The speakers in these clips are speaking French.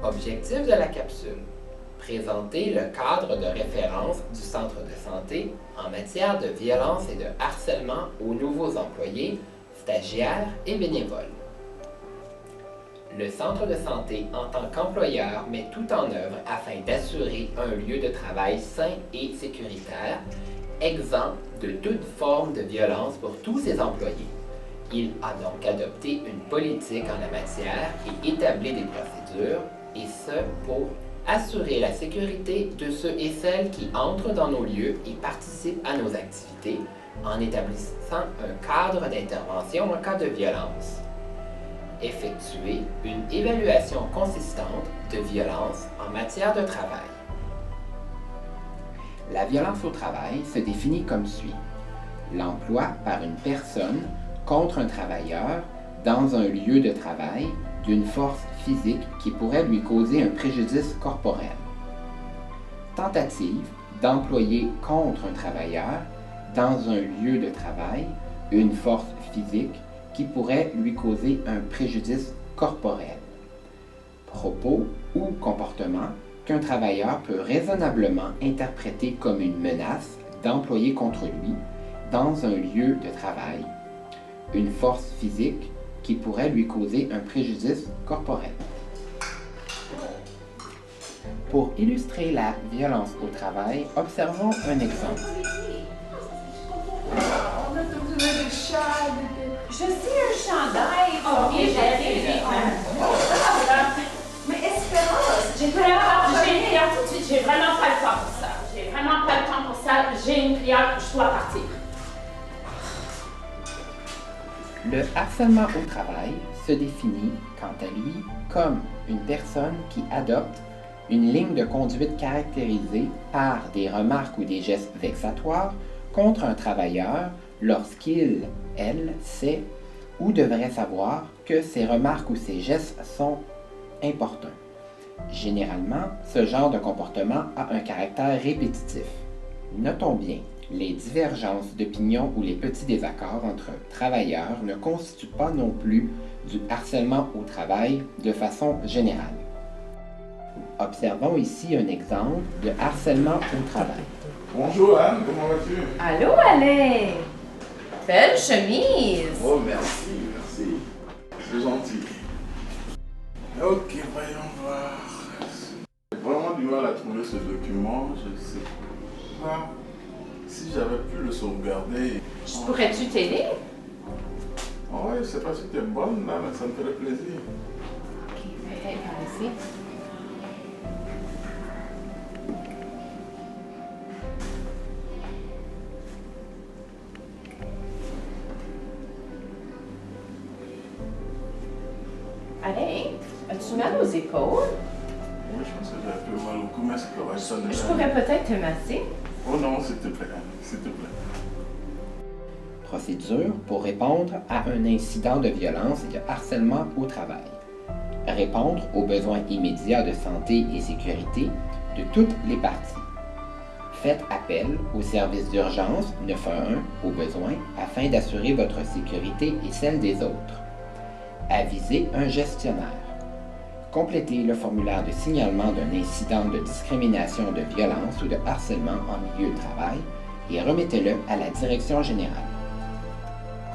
Objectif de la capsule. Présenter le cadre de référence du centre de santé en matière de violence et de harcèlement aux nouveaux employés, stagiaires et bénévoles. Le centre de santé, en tant qu'employeur, met tout en œuvre afin d'assurer un lieu de travail sain et sécuritaire, exempt de toute forme de violence pour tous ses employés. Il a donc adopté une politique en la matière et établi des procédures, et ce pour assurer la sécurité de ceux et celles qui entrent dans nos lieux et participent à nos activités en établissant un cadre d'intervention en cas de violence. Effectuer une évaluation consistante de violence en matière de travail. La violence au travail se définit comme suit. L'emploi par une personne contre un travailleur dans un lieu de travail d'une force physique qui pourrait lui causer un préjudice corporel. Tentative d'employer contre un travailleur dans un lieu de travail une force physique qui pourrait lui causer un préjudice corporel. Propos ou comportement qu'un travailleur peut raisonnablement interpréter comme une menace d'employer contre lui dans un lieu de travail une force physique qui pourrait lui causer un préjudice corporel. Pour illustrer la violence au travail, observons un exemple. Je sais un chandail pour bien gérer. Mais Espérance, j'ai vraiment pas le temps pour ça. J'ai vraiment pas le temps pour ça. J'ai une prière, je dois partir. Le harcèlement au travail se définit, quant à lui, comme une personne qui adopte une ligne de conduite caractérisée par des remarques ou des gestes vexatoires contre un travailleur lorsqu'il, elle, sait ou devrait savoir que ces remarques ou ces gestes sont importuns. Généralement, ce genre de comportement a un caractère répétitif. Notons bien, les divergences d'opinion ou les petits désaccords entre travailleurs ne constituent pas non plus du harcèlement au travail de façon générale. Observons ici un exemple de harcèlement au travail. Bonjour Anne, comment vas-tu? Allô, Alain! Belle chemise! Oh, merci, merci. C'est gentil. Ok, voyons voir. J'ai vraiment du mal à trouver ce document. Je ne sais pas si j'avais pu le sauvegarder. Pourrais-tu t'aider? Oh, oui, je ne sais pas si tu es bonne là, mais ça me ferait plaisir. Ok, peut-être par ici. Alain, as-tu mal aux épaules? Oui, je pense que j'ai un peu mal au cou, mais c'est correct. Ça Je pourrais peut-être te masser. Oh non, s'il te plaît, Anne, s'il te plaît. Procédure pour répondre à un incident de violence et de harcèlement au travail. Répondre aux besoins immédiats de santé et sécurité de toutes les parties. Faites appel au service d'urgence 911 au besoin afin d'assurer votre sécurité et celle des autres. Avisez un gestionnaire. Complétez le formulaire de signalement d'un incident de discrimination, de violence ou de harcèlement en milieu de travail et remettez-le à la direction générale.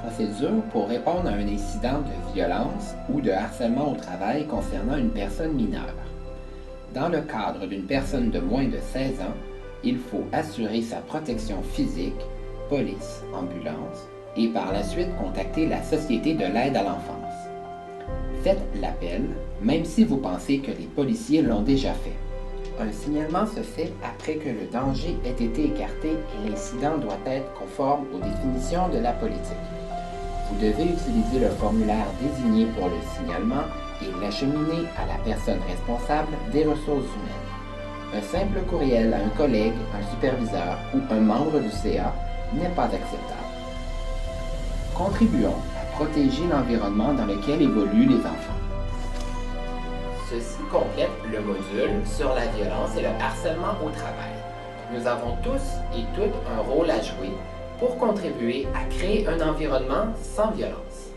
Procédure pour répondre à un incident de violence ou de harcèlement au travail concernant une personne mineure. Dans le cadre d'une personne de moins de 16 ans, il faut assurer sa protection physique, police, ambulance, et par la suite contacter la Société de l'aide à l'enfance. Faites l'appel, même si vous pensez que les policiers l'ont déjà fait. Un signalement se fait après que le danger ait été écarté et l'incident doit être conforme aux définitions de la politique. Vous devez utiliser le formulaire désigné pour le signalement et l'acheminer à la personne responsable des ressources humaines. Un simple courriel à un collègue, un superviseur ou un membre du CA n'est pas acceptable. Contribuons à protéger l'environnement dans lequel évoluent les enfants. Ceci complète le module sur la violence et le harcèlement au travail. Nous avons tous et toutes un rôle à jouer pour contribuer à créer un environnement sans violence.